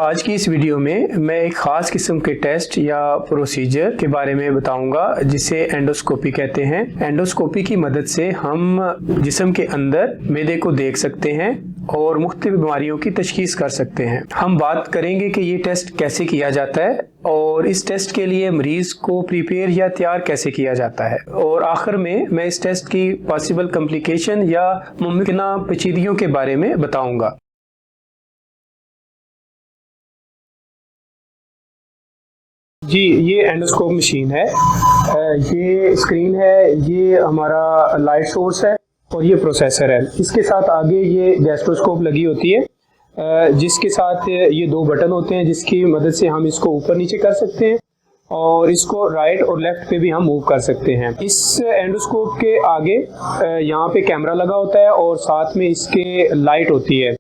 आज की इस वीडियो में मैं एक ख़ास किस्म के टेस्ट या प्रोसीजर के बारे में बताऊंगा जिसे एंडोस्कोपी कहते हैं। एंडोस्कोपी की मदद से हम जिस्म के अंदर मैदे को देख सकते हैं और मुख्तलिफ बीमारियों की तशखीस कर सकते हैं। हम बात करेंगे कि ये टेस्ट कैसे किया जाता है और इस टेस्ट के लिए मरीज को प्रिपेयर या तैयार कैसे किया जाता है, और आखिर में मैं इस टेस्ट की पॉसिबल कॉम्प्लिकेशन या मुमकिना पेचीदगियों के बारे में बताऊंगा। जी, ये एंडोस्कोप मशीन है, ये स्क्रीन है, ये हमारा लाइट सोर्स है और ये प्रोसेसर है। इसके साथ आगे ये गैस्ट्रोस्कोप लगी होती है जिसके साथ ये दो बटन होते हैं जिसकी मदद से हम इसको ऊपर नीचे कर सकते हैं और इसको राइट और लेफ्ट पे भी हम मूव कर सकते हैं। इस एंडोस्कोप के आगे यहाँ पे कैमरा लगा होता है और साथ में इसके लाइट होती है।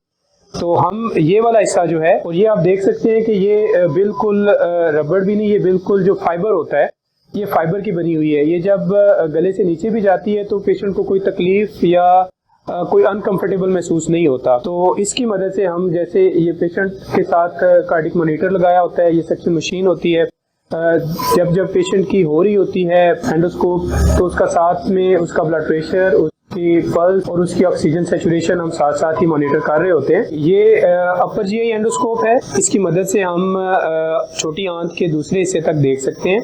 तो हम ये वाला हिस्सा जो है, और ये आप देख सकते हैं कि ये बिल्कुल रबड़ भी नहीं, ये बिल्कुल जो फाइबर होता है ये फाइबर की बनी हुई है। ये जब गले से नीचे भी जाती है तो पेशेंट को कोई तकलीफ या कोई अनकंफर्टेबल महसूस नहीं होता। तो इसकी मदद से हम, जैसे ये पेशेंट के साथ कार्डिक मॉनिटर लगाया होता है, ये सक्शन मशीन होती है, जब पेशेंट की हो रही होती है एंडोस्कोप तो उसका साथ में उसका ब्लड प्रेशर, उसकी पल्स और उसकी ऑक्सीजन सैचुरेशन हम साथ साथ ही मॉनिटर कर रहे होते हैं। ये अपर जीआई एंडोस्कोप है, इसकी मदद से हम छोटी आंत के दूसरे हिस्से तक देख सकते हैं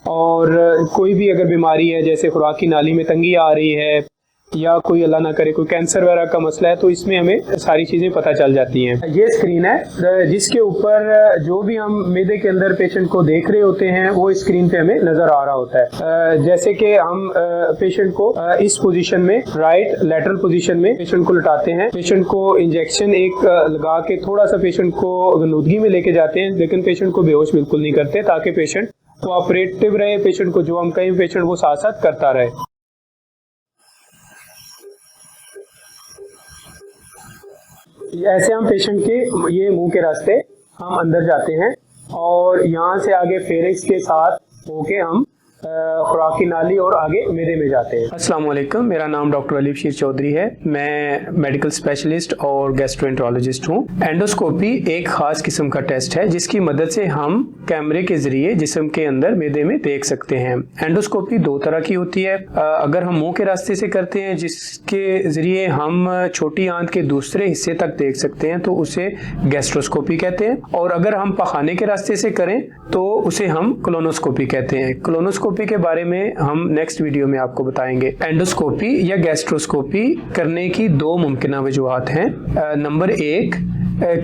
और कोई भी अगर बीमारी है जैसे खुराक की नाली में तंगी आ रही है या कोई अल्लाह ना करे कोई कैंसर वगैरह का मसला है तो इसमें हमें सारी चीज़ें पता चल जाती हैं। ये स्क्रीन है जिसके ऊपर जो भी हम मैदे के अंदर पेशेंट को देख रहे होते हैं वो स्क्रीन पे हमें नज़र आ रहा होता है। जैसे कि हम पेशेंट को इस पोजीशन में, राइट लैटरल पोजीशन में पेशेंट को लटाते हैं, पेशेंट को इंजेक्शन एक लगा के थोड़ा सा पेशेंट को गनुदगी में लेके जाते हैं, लेकिन पेशेंट को बेहोश बिल्कुल नहीं करते ताकि पेशेंट कोऑपरेटिव रहे, पेशेंट को जो हम कहें पेशेंट वो साथ साथ करता रहे। ऐसे हम पेशेंट के ये मुंह के रास्ते हम अंदर जाते हैं और यहाँ से आगे फेरिक्स के साथ होके हम खुराक की नाली और आगे मैदे में जाते हैं। अस्सलाम वालेकुम, मेरा नाम डॉक्टर अली बशीर चौधरी है। मैं मेडिकल स्पेशलिस्ट और गैस्ट्रोएंटरोलॉजिस्ट हूँ। एंडोस्कोपी एक ख़ास किस्म का टेस्ट है जिसकी मदद से हम कैमरे के ज़रिए जिस्म के अंदर मैदे में देख सकते हैं। एंडोस्कोपी दो तरह की होती है। अगर हम मुँह के रास्ते से करते हैं जिसके ज़रिए हम छोटी आंत के दूसरे हिस्से तक देख सकते हैं तो उसे गैस्ट्रोस्कोपी कहते हैं, और अगर हम पखाने के रास्ते से करें तो उसे हम कोलोनोस्कोपी कहते हैं। कोलोनोस्कोपी के बारे में हम नेक्स्ट वीडियो में आपको बताएंगे। एंडोस्कोपी या गैस्ट्रोस्कोपी करने की दो मुमकिन वजूहात हैं। नंबर एक,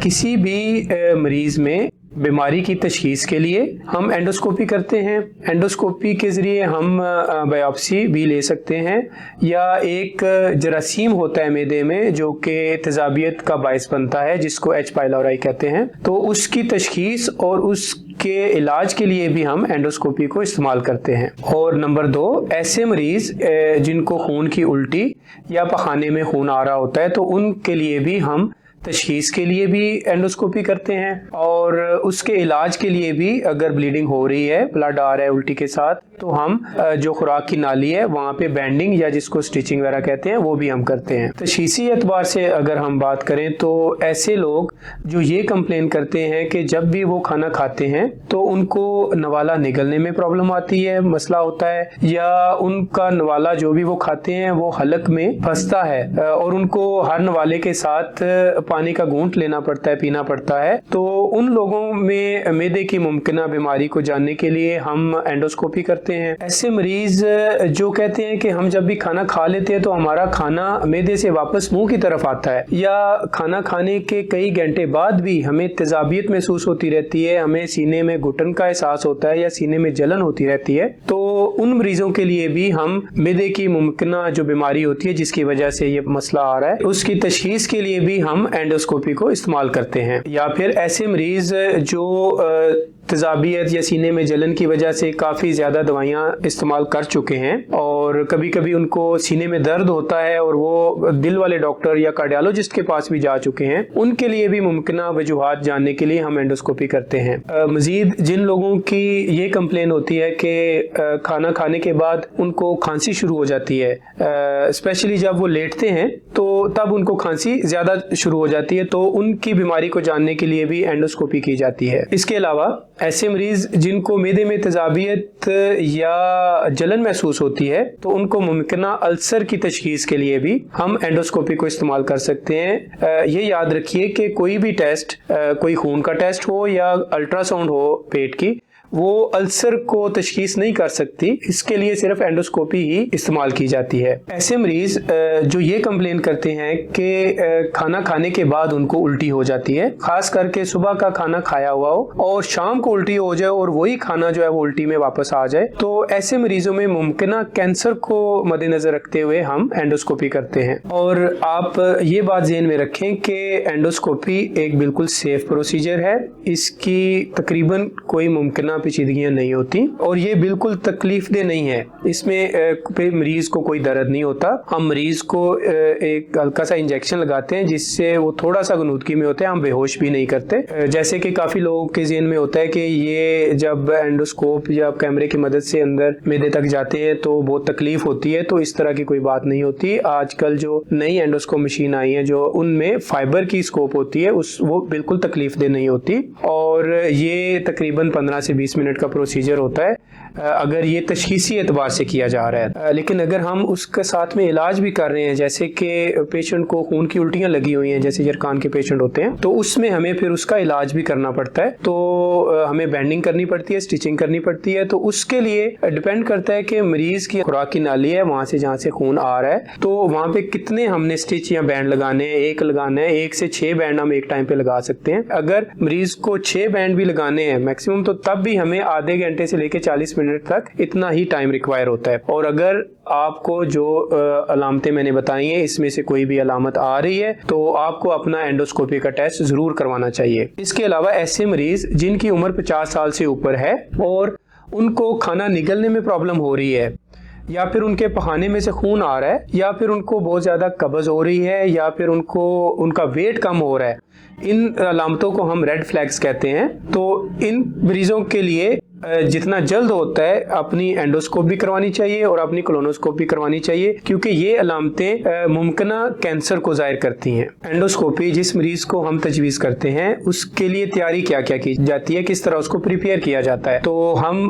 किसी भी मरीज में बीमारी की तशखीस के लिए हम एंडोस्कोपी करते हैं। एंडोस्कोपी के ज़रिए हम बायोप्सी भी ले सकते हैं, या एक जरासीम होता है मैदे में जो कि तेजाबियत का बायस बनता है जिसको एच पाइलोराई कहते हैं, तो उसकी तशखीस और उसके इलाज के लिए भी हम एंडोस्कोपी को इस्तेमाल करते हैं। और नंबर दो, ऐसे मरीज़ जिनको खून की उल्टी या पखाने में खून आ रहा होता है तो उनके लिए भी हम तशखीस के लिए भी एंडोस्कोपी करते हैं, और उसके इलाज के लिए भी अगर ब्लीडिंग हो रही है, ब्लड आ रहा है उल्टी के साथ, तो हम जो खुराक की नाली है वहाँ पे बैंडिंग या जिसको स्टिचिंग वगैरह कहते हैं वो भी हम करते हैं। तशखीसी एतबार से अगर हम बात करें तो ऐसे लोग जो ये कंप्लेन करते हैं कि जब भी वो खाना खाते हैं तो उनको नवाला निगलने में प्रॉब्लम आती है, मसला होता है, या उनका नवाला जो भी वो खाते हैं वो हलक में फंसता है और उनको हर नवाले के साथ पानी का घूंट लेना पड़ता है, पीना पड़ता है, तो उन लोगों में मैदे की मुमकिना बीमारी को जानने के लिए हम एंडोस्कोपी करते हैं। ऐसे मरीज जो कहते हैं कि हम जब भी खाना खा लेते हैं तो हमारा खाना मैदे से वापस मुंह की तरफ आता है, या खाना खाने के कई घंटे बाद भी हमें तेजाबियत महसूस होती रहती है, हमें सीने में घुटन का एहसास होता है या सीने में जलन होती रहती है, तो उन मरीजों के लिए भी हम मैदे की मुमकिना जो बीमारी होती है जिसकी वजह से ये मसला आ रहा है उसकी तशखीस के लिए भी हम एंडोस्कोपी को इस्तेमाल करते हैं। या फिर ऐसे मरीज जो तेजाबियत या सीने में जलन की वजह से काफ़ी ज़्यादा दवाइयाँ इस्तेमाल कर चुके हैं और कभी कभी उनको सीने में दर्द होता है और वो दिल वाले डॉक्टर या कार्डियोलॉजिस्ट के पास भी जा चुके हैं, उनके लिए भी मुमकिना वजूहात जानने के लिए हम एंडोस्कोपी करते हैं। मजीद जिन लोगों की ये कंप्लेन होती है कि खाना खाने के बाद उनको खांसी शुरू हो जाती है, स्पेशली जब वो लेटते हैं तो तब उनको खांसी ज़्यादा शुरू हो जाती है, तो उनकी बीमारी को जानने के लिए भी एंडोस्कोपी की जाती है। इसके अलावा ऐसे मरीज जिनको मैदे में तेजाबियत या जलन महसूस होती है तो उनको मुमकिना अल्सर की तशखीस के लिए भी हम एंडोस्कोपी को इस्तेमाल कर सकते हैं। ये याद रखिए कि कोई भी टेस्ट, कोई खून का टेस्ट हो या अल्ट्रासाउंड हो पेट की, वो अल्सर को तशखीस नहीं कर सकती, इसके लिए सिर्फ एंडोस्कोपी ही इस्तेमाल की जाती है। ऐसे मरीज जो ये कंप्लेन करते हैं कि खाना खाने के बाद उनको उल्टी हो जाती है, खास करके सुबह का खाना खाया हुआ हो और शाम को उल्टी हो जाए और वही खाना जो है वो उल्टी में वापस आ जाए, तो ऐसे मरीजों में मुमकिना कैंसर को मद्देनजर रखते हुए हम एंडोस्कोपी करते हैं। और आप ये बात ज़हन में रखें कि एंडोस्कोपी एक बिल्कुल सेफ प्रोसीजर है, इसकी तकरीबन कोई मुमकिना पेचीदगियां नहीं होती और ये बिल्कुल तकलीफ दे नहीं है। इसमें मरीज को कोई दर्द नहीं होता। हम मरीज को एक हल्का सा इंजेक्शन लगाते हैं जिससे वो थोड़ा सा गनूदगी में होता है, हम बेहोश भी नहीं करते। जैसे कि काफी लोगों के ज़हन में होता है कि ये जब एंडोस्कोप या कैमरे की मदद से अंदर मैदे तक जाते हैं तो बहुत तकलीफ होती है, तो इस तरह की कोई बात नहीं होती। आजकल जो नई एंडोस्कोप मशीन आई है जो उनमें फाइबर की स्कोप होती है, वो बिल्कुल तकलीफ दे नहीं होती और ये तकरीबन 15 से 20 मिनट का प्रोसीजर होता है अगर ये तशखीसी एतबार से किया जा रहा है। लेकिन अगर हम उसके साथ में इलाज भी कर रहे हैं, जैसे कि पेशेंट को खून की उल्टियां लगी हुई हैं, जैसे जरखान के पेशेंट होते हैं, तो उसमें हमें फिर उसका इलाज भी करना पड़ता है, तो हमें बैंडिंग करनी पड़ती है, स्टिचिंग करनी पड़ती है। तो उसके लिए डिपेंड करता है कि मरीज की खुराक की नाली है वहां से जहाँ से खून आ रहा है, तो वहां पे कितने हमने स्टिच या बैंड लगाने हैं। एक लगाना है, 1 से 6 बैंड हम एक टाइम पे लगा सकते हैं। अगर मरीज को 6 बैंड भी लगाने हैं मैक्सिमम, तो तब भी हमें आधे घंटे से लेकर 40 मिनट तक इतना ही टाइम रिक्वायर होता है। और अगर आपको जो अलामतें मैंने बताई हैं इसमें से कोई भी अलामत आ रही है तो आपको अपना एंडोस्कोपी का टेस्ट जरूर करवाना चाहिए। इसके अलावा ऐसे मरीज जिनकी उम्र 50 साल से ऊपर है और उनको खाना निगलने में प्रॉब्लम हो रही है, या फिर उनके पखाने में से खून आ रहा है, या फिर उनको बहुत ज़्यादा कब्ज हो रही है, या फिर उनका वेट कम हो रहा है, इन अलामतों को हम रेड फ्लैग्स कहते हैं। तो इन मरीजों के लिए जितना जल्द होता है अपनी एंडोस्कोप भी करवानी चाहिए और अपनी कोलोनोस्कोप भी करवानी चाहिए, क्योंकि ये अलामतें मुमकिना कैंसर को जाहिर करती हैं। एंडोस्कोपी जिस मरीज को हम तजवीज़ करते हैं उसके लिए तैयारी क्या क्या की जाती है, किस तरह उसको प्रिपेयर किया जाता है। तो हम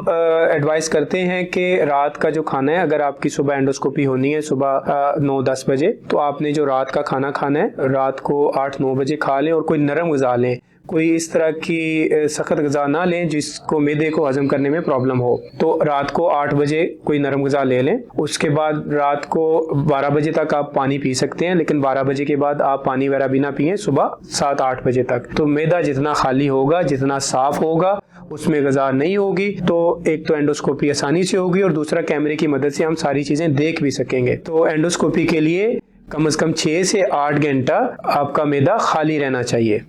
एडवाइस करते हैं कि रात का जो खाना है, अगर आपकी सुबह एंडोस्कोपी होनी है सुबह 9-10 बजे, तो आपने जो रात का खाना खाना है रात को 8-9 बजे खा लें और कोई नरम ग़िज़ा लें, कोई इस तरह की सख्त ग़िज़ा ना लें जिसको मैदे को हजम करने में प्रॉब्लम हो। तो रात को 8 बजे कोई नरम ग़िज़ा ले लें। उसके बाद रात को 12 बजे तक आप पानी पी सकते हैं, लेकिन 12 बजे के बाद आप पानी वगैरह भी ना पिएं सुबह 7-8 बजे तक। तो मैदा जितना खाली होगा, जितना साफ होगा, उसमें ग़िज़ा नहीं होगी, तो एक तो एंडोस्कोपी आसानी से होगी और दूसरा कैमरे की मदद से हम सारी चीज़ें देख भी सकेंगे। तो एंडोस्कोपी के लिए कम से कम 6 से 8 घंटा आपका मैदा खाली रहना चाहिए।